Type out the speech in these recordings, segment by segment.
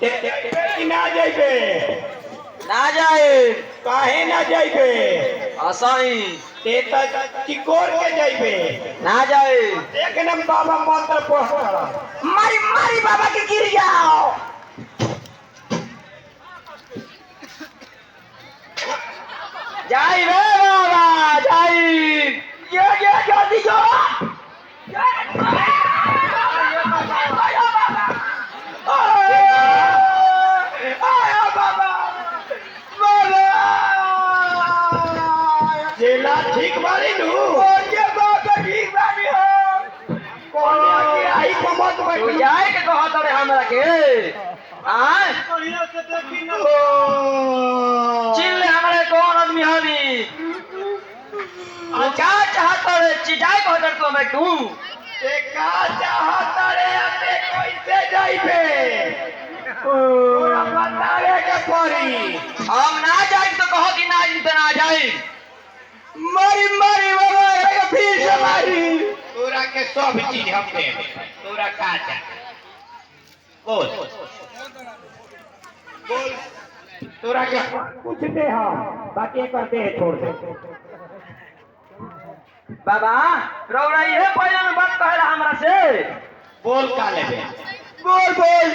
ना जाइबे ना जाए काहे ना जाइबे असाई ते चिकोर के जाइबे ना जाए एक नम बाबा मंत्र पढ़ मारी मारी बाबा के गिर जाओ जाई रे बाबा जाई ये जल्दी जो जेला ठीक बारी नु ये बाबा ठीक बारी हो कौन आके आई कमत तू बैठ जाए के कहत रे हमरा के हां चिल्ले हमरे कौन आदमी हनी क्या चाहत रे चिजाए कहत तो मैं तू ते का चाहत रे ते कैसे जाइबे तोरा बतावे के पड़ी हम ना जाए तो कहो कि ना इन ना जाए मारी मारी बाबा एक फिर से मारी तोरा के सब चीज हम दे तोरा का चाहे बोल बोल तोरा के कुछ दे हम बाकी कर दे छोड़ दे बाबा रौरा ये पहले में बात कहला हमरा से बोल का लेबे बोल बोल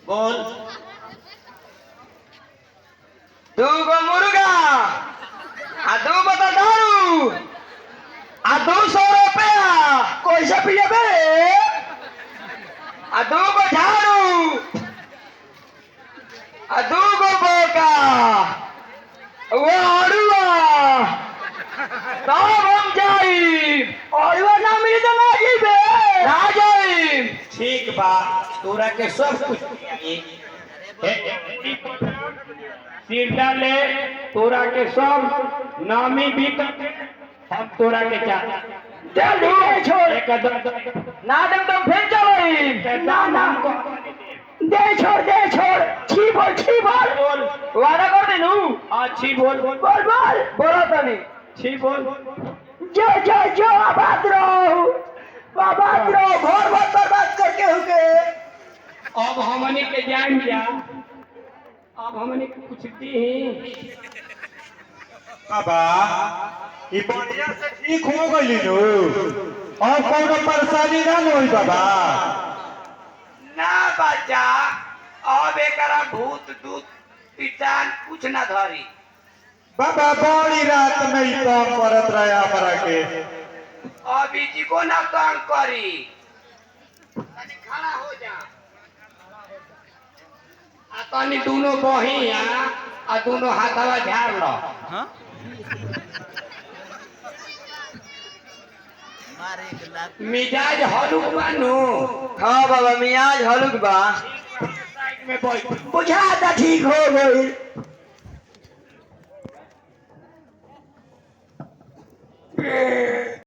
बोल दूगो मुर्गा आ दू बोतल दारू आ 200 रुपया कैसे पिएबे आ दूगो झाड़ू आ दूगो बोका वो अड़ुआ तब हम जाई और ना मिली तो ना जीबे ना जाई ठीक बा तोरा के सब कुछ सिर डाले तोरा के सब नामी भी हम तोरा के क्या दे छोड़ एक ना दम तो फिर चलो ना ना दे छोड़ छी बोल बोल वादा कर दे नू अच्छी बोल बोल बोलो तो नहीं छी बोल जो अभद्रो घोर बात बर्बाद करके होके अब हमने के जान जा अब हमने के कुछ दी बाबा ई बढ़िया से ठीक हो गइली नु और कोनो परेशानी ना होई बाबा ना बच्चा अब एकरा भूत दूत पिटान कुछ ना धरी बाबा बड़ी रात में ही काम करत रहे हमरा के अभी जी को ना काम करी तनी खड़ा हो जा आ तनी दोनों बही आ दोनों हाथवा झाड़ लो मिजाज हलुक बानू हाँ बाबा मियाज हलुक बा साइड में बैठ बुझा था ठीक हो गई